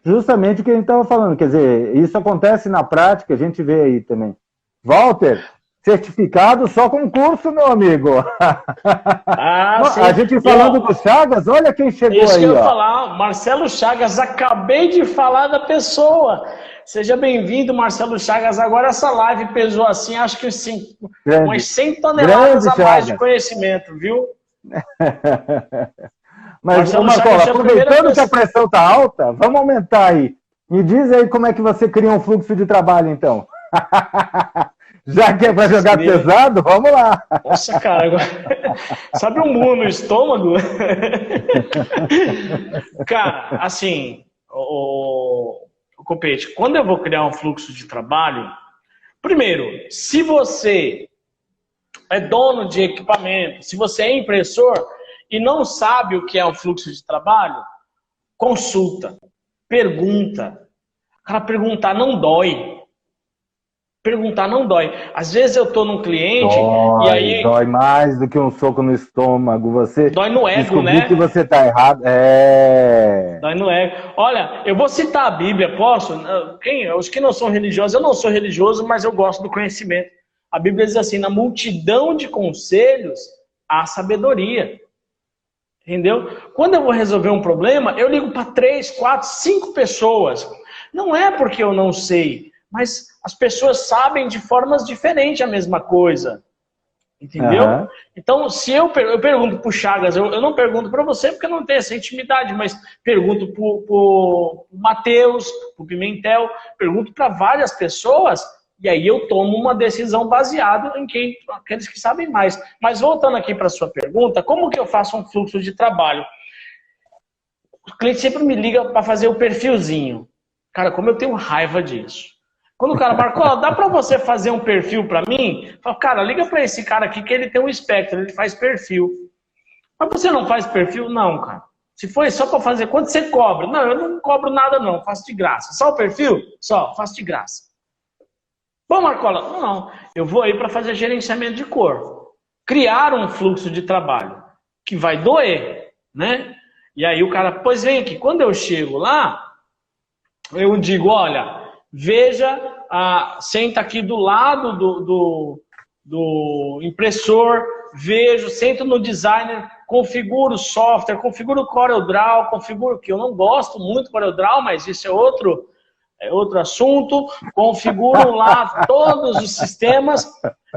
Justamente o que a gente estava falando, quer dizer, isso acontece na prática, a gente vê aí também. Walter, certificado só com curso, meu amigo. A gente falando do Chagas, olha quem chegou aí. Isso que eu ia falar, Marcelo Chagas, acabei de falar da pessoa. Seja bem-vindo, Marcelo Chagas. Agora essa live pesou assim, acho que umas 100 toneladas a mais de conhecimento, viu? Mas, Marcola, aproveitando que a pressão está alta, vamos aumentar aí. Me diz aí como é que você cria um fluxo de trabalho, então. Já que é para jogar pesado, vamos lá. Nossa, cara, agora... sabe um murro no estômago? Cara, assim, Copete, quando eu vou criar um fluxo de trabalho, primeiro, se você é dono de equipamento, se você é impressor e não sabe o que é um fluxo de trabalho, consulta, pergunta. Cara, perguntar não dói. Perguntar não dói. Às vezes eu tô num cliente Dói, e aí... Dói mais do que um soco no estômago. Você dói no ego, descobrir né? que você tá errado. Dói no ego. Olha, eu vou citar a Bíblia, posso? Os que não são religiosos, eu não sou religioso, mas eu gosto do conhecimento. A Bíblia diz assim, na multidão de conselhos, há sabedoria. Entendeu? Quando eu vou resolver um problema, eu ligo para 3, 4, 5 pessoas. Não é porque eu não sei, mas as pessoas sabem de formas diferentes a mesma coisa. Entendeu? Uhum. Então, se eu pergunto pro Chagas, eu não pergunto para você porque eu não tenho essa intimidade, mas pergunto pro Matheus, pro Pimentel, pergunto para várias pessoas, e aí eu tomo uma decisão baseada em aqueles que sabem mais. Mas voltando aqui para a sua pergunta, como que eu faço um fluxo de trabalho? O cliente sempre me liga para fazer o perfilzinho. Cara, como eu tenho raiva disso. Quando o cara marcou, dá para você fazer um perfil para mim? Eu falo, cara, liga para esse cara aqui que ele tem um Spectrum, ele faz perfil. Mas você não faz perfil? Não, cara. Se foi só para fazer, quanto você cobra? Não, eu não cobro nada não, faço de graça. Só o perfil? Só, faço de graça. Bom, Marcola, não. Eu vou aí para fazer gerenciamento de cor. Criar um fluxo de trabalho que vai doer, né? E aí o cara, pois vem aqui. Quando eu chego lá, eu digo, olha, veja, senta aqui do lado do impressor, vejo, sento no designer, configuro o software, configuro o CorelDRAW, configuro, que eu não gosto muito do CorelDRAW, mas isso é outro assunto, configuro lá todos os sistemas,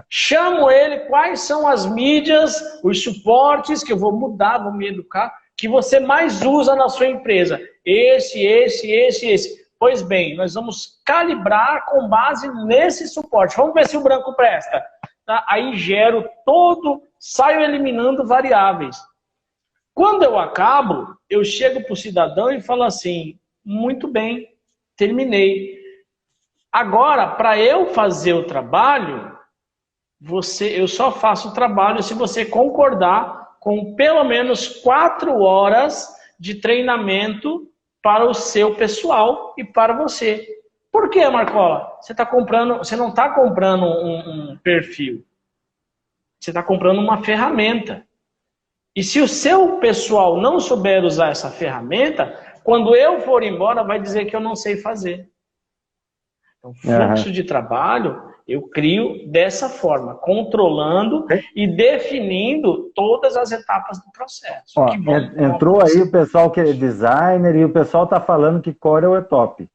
chamo ele, quais são as mídias, os suportes que eu vou mudar, vou me educar, que você mais usa na sua empresa. Esse. Pois bem, nós vamos calibrar com base nesse suporte. Vamos ver se o branco presta. Tá? Aí gero saio eliminando variáveis. Quando eu acabo, eu chego para o cidadão e falo assim, muito bem, terminei. Agora, para eu fazer o trabalho, eu só faço o trabalho se você concordar com pelo menos 4 horas de treinamento para o seu pessoal e para você. Por quê, Marcola? Você não está comprando um perfil. Você está comprando uma ferramenta. E se o seu pessoal não souber usar essa ferramenta, quando eu for embora, vai dizer que eu não sei fazer. Então, fluxo de trabalho, eu crio dessa forma, controlando e definindo todas as etapas do processo. Ó, entrou aí o pessoal que é designer e o pessoal está falando que Corel é top.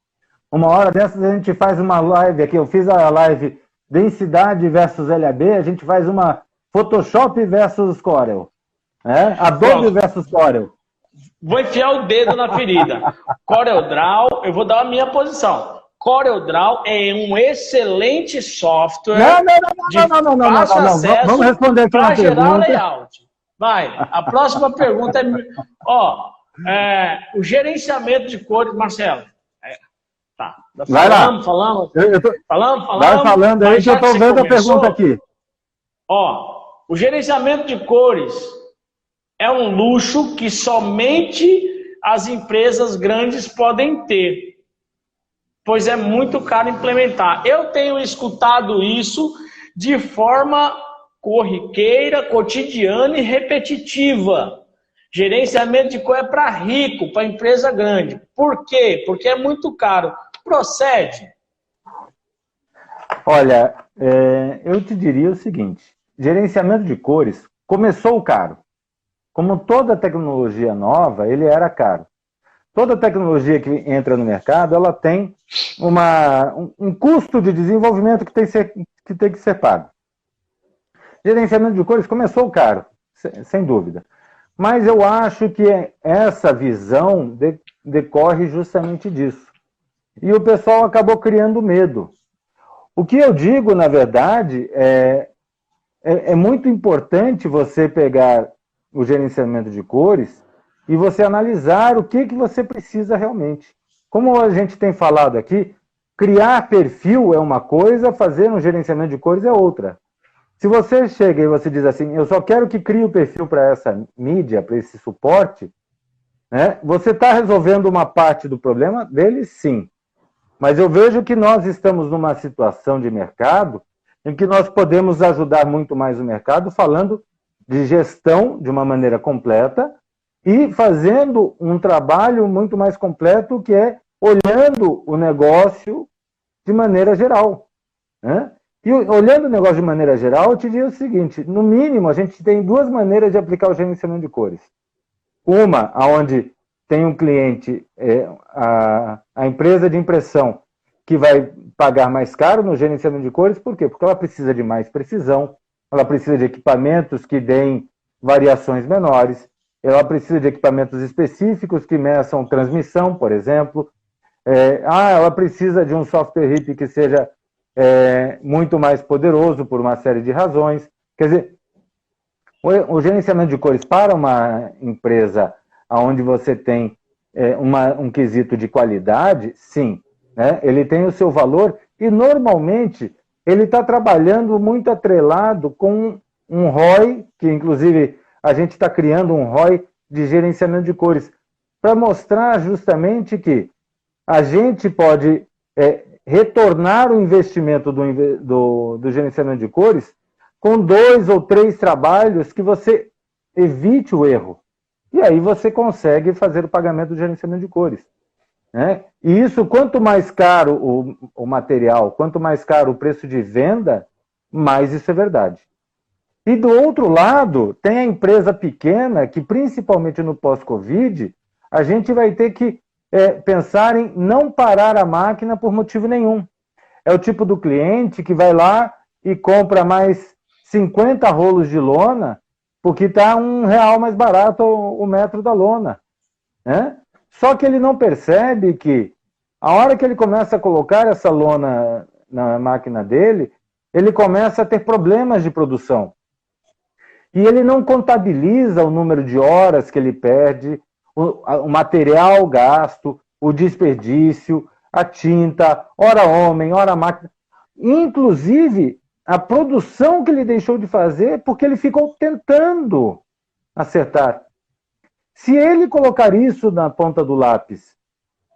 Uma hora dessas a gente faz uma live aqui, eu fiz a live densidade versus LAB, a gente faz uma Photoshop versus Corel. Adobe versus Corel. Vou enfiar o dedo na ferida. CorelDRAW, eu vou dar a minha posição. CorelDRAW é um excelente software não. Vamos responder aqui uma gerar pergunta. layout. Vai, a próxima pergunta é o gerenciamento de cores, Marcelo. Tá. Vai lá. Falamos. Vai falando aí que eu estou vendo a pergunta aqui. O gerenciamento de cores é um luxo que somente as empresas grandes podem ter. Pois é muito caro implementar. Eu tenho escutado isso de forma corriqueira, cotidiana e repetitiva. Gerenciamento de cor é para rico, para empresa grande. Por quê? Porque é muito caro. Procede? Olha, eu te diria o seguinte. Gerenciamento de cores começou caro. Como toda tecnologia nova, ele era caro. Toda tecnologia que entra no mercado, ela tem um custo de desenvolvimento que tem que ser pago. Gerenciamento de cores começou caro, sem dúvida. Mas eu acho que essa visão decorre justamente disso. E o pessoal acabou criando medo. O que eu digo, na verdade, é muito importante você pegar o gerenciamento de cores e você analisar o que você precisa realmente. como a gente tem falado aqui, criar perfil é uma coisa, fazer um gerenciamento de cores é outra. Se você chega e você diz assim, eu só quero que crie o perfil para essa mídia, para esse suporte, né, você está resolvendo uma parte do problema dele, sim. Mas eu vejo que nós estamos numa situação de mercado em que nós podemos ajudar muito mais o mercado falando de gestão de uma maneira completa e fazendo um trabalho muito mais completo, que é olhando o negócio de maneira geral, né? E olhando o negócio de maneira geral, eu te digo o seguinte, no mínimo, a gente tem duas maneiras de aplicar o gerenciamento de cores. Uma, onde tem um cliente, a empresa de impressão, que vai pagar mais caro no gerenciamento de cores, por quê? Porque ela precisa de mais precisão, ela precisa de equipamentos que deem variações menores, ela precisa de equipamentos específicos que meçam transmissão, por exemplo. Ela precisa de um software RIP que seja muito mais poderoso por uma série de razões. Quer dizer, o gerenciamento de cores para uma empresa onde você tem um quesito de qualidade, sim, né? Ele tem o seu valor e, normalmente, ele está trabalhando muito atrelado com um ROI, que, inclusive, a gente está criando um ROI de gerenciamento de cores, para mostrar justamente que a gente pode retornar o investimento do gerenciamento de cores com 2 ou 3 trabalhos que você evite o erro. E aí você consegue fazer o pagamento do gerenciamento de cores, né? E isso, quanto mais caro o material, quanto mais caro o preço de venda, mais isso é verdade. E do outro lado, tem a empresa pequena que, principalmente no pós-Covid, a gente vai ter que pensar em não parar a máquina por motivo nenhum. É o tipo do cliente que vai lá e compra mais 50 rolos de lona, porque está R$1 mais barato o metro da lona, né? Só que ele não percebe que, a hora que ele começa a colocar essa lona na máquina dele, ele começa a ter problemas de produção. E ele não contabiliza o número de horas que ele perde, o material gasto, o desperdício, a tinta, hora homem, hora máquina. Inclusive, a produção que ele deixou de fazer porque ele ficou tentando acertar. Se ele colocar isso na ponta do lápis,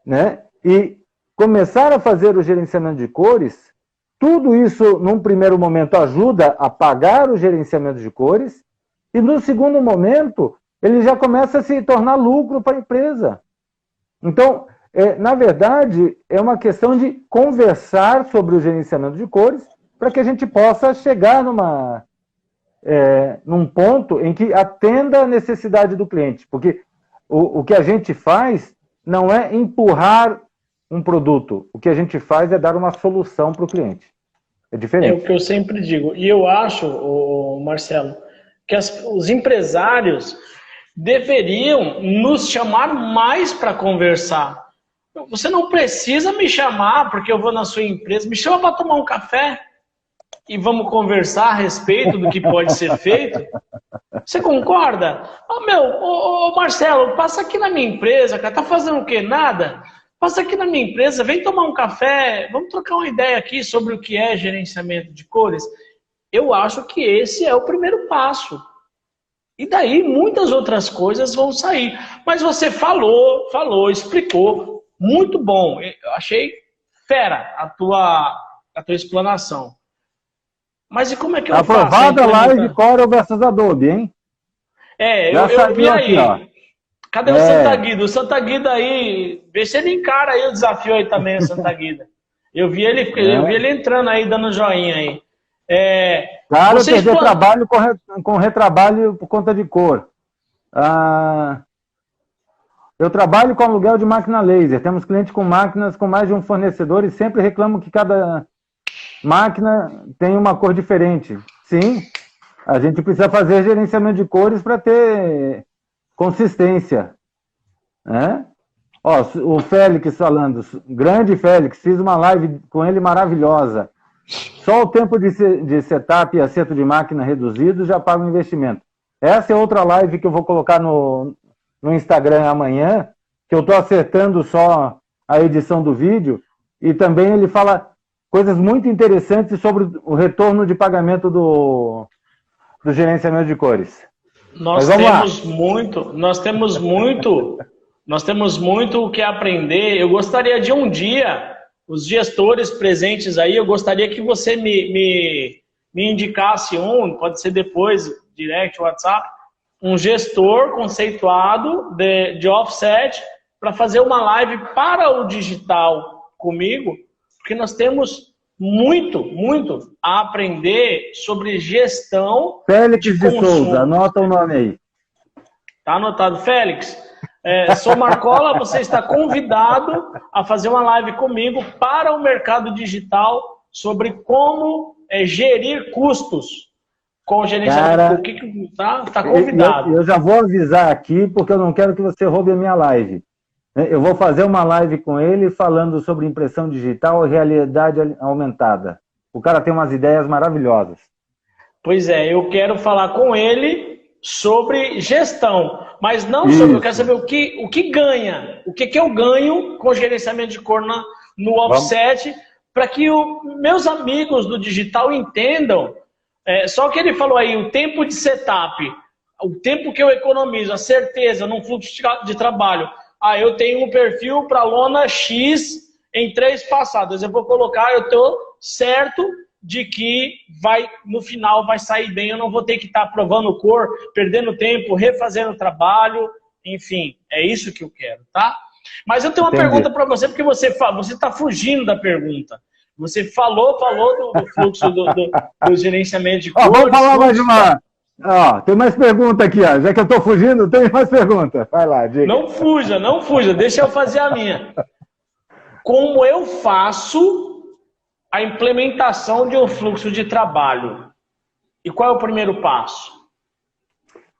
né, e começar a fazer o gerenciamento de cores, tudo isso, num primeiro momento, ajuda a pagar o gerenciamento de cores, e no segundo momento, ele já começa a se tornar lucro para a empresa. Então, na verdade, é uma questão de conversar sobre o gerenciamento de cores para que a gente possa chegar num ponto em que atenda a necessidade do cliente. Porque o que a gente faz não é empurrar um produto. O que a gente faz é dar uma solução para o cliente. É diferente. É o que eu sempre digo. E eu acho, Marcelo, que os empresários deveriam nos chamar mais para conversar. Você não precisa me chamar porque eu vou na sua empresa. Me chama para tomar um café e vamos conversar a respeito do que pode ser feito. Você concorda? Marcelo, passa aqui na minha empresa, cara. Tá fazendo o quê? Nada? Passa aqui na minha empresa, vem tomar um café, vamos trocar uma ideia aqui sobre o que é gerenciamento de cores. Eu acho que esse é o primeiro passo. E daí muitas outras coisas vão sair. Mas você falou, explicou. Muito bom. Eu achei fera a tua explanação. Mas e como é que eu faço? Aprovada a live Corel versus Adobe, hein? Eu vi aí. Aqui, cadê o Santa Guida? O Santa Guida aí, vê se ele encara aí o desafio aí também, o Santa Guida. Eu vi ele entrando aí, dando joinha aí. Cara, eu perdi trabalho com retrabalho por conta de cor. Eu trabalho com aluguel de máquina laser. Temos clientes com máquinas com mais de um fornecedor e sempre reclamam que cada máquina tem uma cor diferente. Sim, a gente precisa fazer gerenciamento de cores para ter consistência, né? Ó, o Félix falando, grande Félix, fiz uma live com ele maravilhosa. Só o tempo de setup e acerto de máquina reduzido já paga o investimento. Essa é outra live que eu vou colocar no Instagram amanhã, que eu estou acertando só a edição do vídeo, e também ele fala coisas muito interessantes sobre o retorno de pagamento do gerenciamento de cores. Nós temos muito o que aprender. Eu gostaria de um dia, os gestores presentes aí, eu gostaria que você me indicasse pode ser depois, direct, WhatsApp, um gestor conceituado de offset para fazer uma live para o digital comigo, porque nós temos muito a aprender sobre gestão Félix de de consumo. Souza, anota o nome aí. Tá anotado. Félix, sou Marcola, você está convidado a fazer uma live comigo para o mercado digital sobre como gerir custos com o gerenciamento. Tá convidado. Eu já vou avisar aqui, porque eu não quero que você roube a minha live. Eu vou fazer uma live com ele falando sobre impressão digital e realidade aumentada. O cara tem umas ideias maravilhosas. Pois é, eu quero falar com ele sobre gestão, mas não sobre, eu quero saber o que ganha, o que eu ganho com o gerenciamento de cor no offset, para que meus amigos do digital entendam. Só que ele falou aí, o tempo de setup, o tempo que eu economizo, a certeza num fluxo de trabalho. Eu tenho um perfil para lona X em 3 passadas. Eu vou colocar, eu estou certo de que no final vai sair bem. Eu não vou ter que estar provando cor, perdendo tempo, refazendo o trabalho. Enfim, é isso que eu quero, tá? Mas eu tenho uma pergunta para você, porque você está fugindo da pergunta. Você falou do fluxo do gerenciamento de cores. Vamos falar mais de uma... tem mais pergunta aqui, ó. Já que eu estou fugindo, tem mais pergunta. Vai lá, diga. Não fuja, deixa eu fazer a minha. Como eu faço a implementação de um fluxo de trabalho? E qual é o primeiro passo?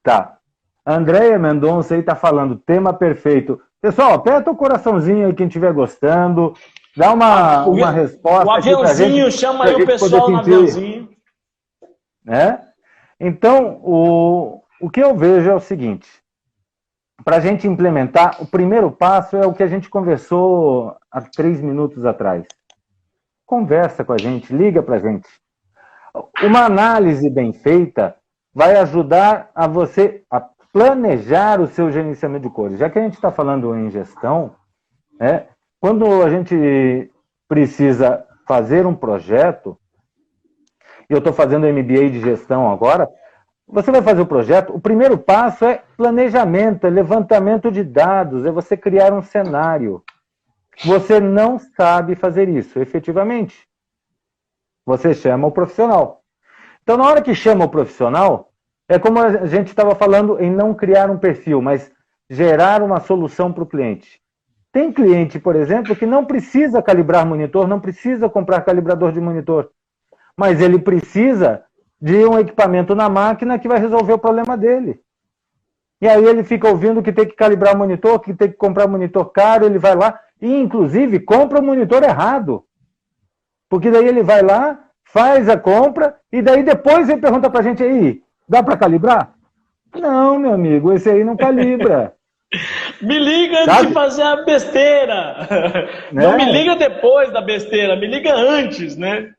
Tá. A Andréia Mendonça aí está falando, tema perfeito. Pessoal, aperta o coraçãozinho aí quem estiver gostando. Dá uma resposta. O aviãozinho, chama aí o pessoal no aviãozinho. Então, o que eu vejo é o seguinte. Para a gente implementar, o primeiro passo é o que a gente conversou há 3 minutos atrás. Conversa com a gente, liga para a gente. Uma análise bem feita vai ajudar a você a planejar o seu gerenciamento de cores. Já que a gente está falando em gestão, quando a gente precisa fazer um projeto, e eu estou fazendo MBA de gestão agora, você vai fazer o projeto, o primeiro passo é planejamento, é levantamento de dados, é você criar um cenário. Você não sabe fazer isso, efetivamente. Você chama o profissional. Então, na hora que chama o profissional, é como a gente estava falando em não criar um perfil, mas gerar uma solução para o cliente. Tem cliente, por exemplo, que não precisa calibrar monitor, não precisa comprar calibrador de monitor, mas ele precisa de um equipamento na máquina que vai resolver o problema dele. E aí ele fica ouvindo que tem que calibrar o monitor, que tem que comprar monitor caro, ele vai lá e, inclusive, compra o monitor errado. Porque daí ele vai lá, faz a compra, e daí depois ele pergunta pra gente aí, dá para calibrar? Não, meu amigo, esse aí não calibra. Me liga antes de fazer a besteira. Não me liga depois da besteira, me liga antes, né?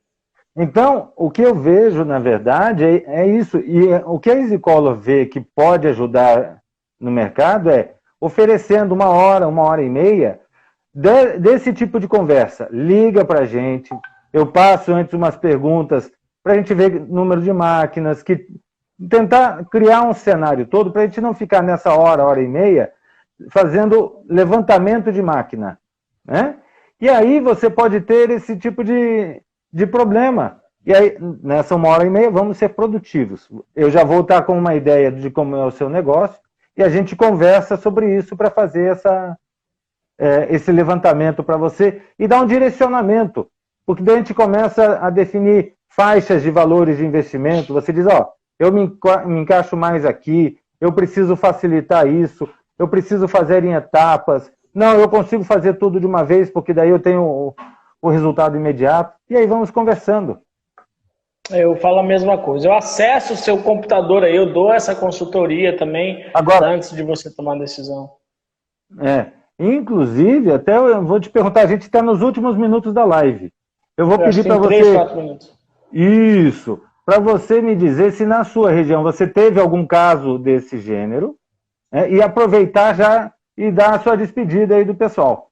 Então, o que eu vejo, na verdade, é isso. E o que a EasyColor vê que pode ajudar no mercado é oferecendo 1 hora, 1 hora e meia desse tipo de conversa. Liga para a gente, eu passo antes umas perguntas para a gente ver número de máquinas, tentar criar um cenário todo para a gente não ficar nessa hora e meia fazendo levantamento de máquina, né? E aí você pode ter esse tipo de problema. E aí, nessa 1 hora e meia, vamos ser produtivos. Eu já vou estar com uma ideia de como é o seu negócio e a gente conversa sobre isso para fazer esse levantamento para você e dar um direcionamento. Porque daí a gente começa a definir faixas de valores de investimento. Você diz, eu me encaixo mais aqui, eu preciso facilitar isso, eu preciso fazer em etapas. Não, eu consigo fazer tudo de uma vez, porque daí eu tenho o resultado imediato. E aí vamos conversando. Eu falo a mesma coisa. Eu acesso o seu computador aí, eu dou essa consultoria também, agora, antes de você tomar a decisão. Inclusive, até eu vou te perguntar, a gente está nos últimos minutos da live. Eu vou pedir para você... 3, 4 minutos. Isso. Para você me dizer se na sua região você teve algum caso desse gênero, né, e aproveitar já e dar a sua despedida aí do pessoal.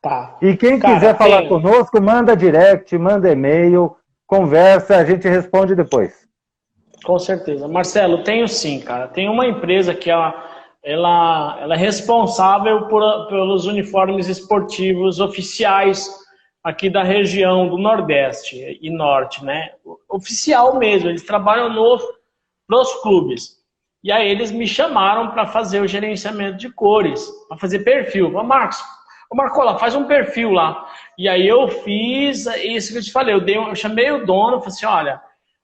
Tá. E quem Cara, quiser falar conosco, manda direct, manda e-mail, conversa, a gente responde depois. Com certeza. Marcelo, tenho sim, cara. Tem uma empresa que ela é responsável pelos uniformes esportivos oficiais aqui da região do Nordeste e Norte, né? Oficial mesmo, eles trabalham nos clubes. E aí eles me chamaram para fazer o gerenciamento de cores, para fazer perfil. Marcola, faz um perfil lá. E aí eu fiz isso que eu te falei, eu chamei o dono, falei assim, olha,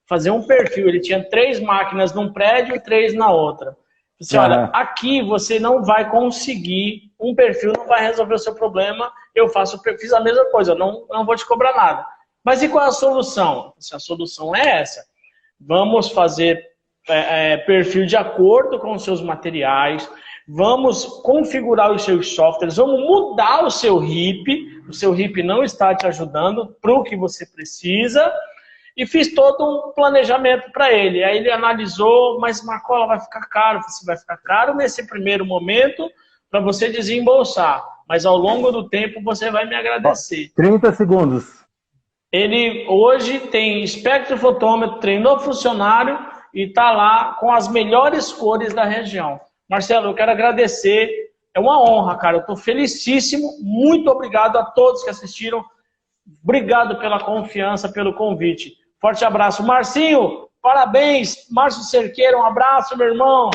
fazer um perfil, ele tinha 3 máquinas num prédio e 3 na outra. Assim, olha, aqui você não vai conseguir, um perfil não vai resolver o seu problema, fiz a mesma coisa, não vou te cobrar nada. Mas e qual é a solução? A solução é essa. Vamos fazer perfil de acordo com os seus materiais, vamos configurar os seus softwares, vamos mudar o seu RIP não está te ajudando para o que você precisa, e fiz todo um planejamento para ele. Aí ele analisou, mas Marcola, vai ficar caro. Você vai ficar caro nesse primeiro momento para você desembolsar, mas ao longo do tempo você vai me agradecer. 30 segundos. Ele hoje tem espectrofotômetro, treinou funcionário e está lá com as melhores cores da região. Marcelo, eu quero agradecer. É uma honra, cara. Eu estou felicíssimo. Muito obrigado a todos que assistiram. Obrigado pela confiança, pelo convite. Forte abraço. Marcinho, parabéns. Márcio Cerqueira, um abraço, meu irmão.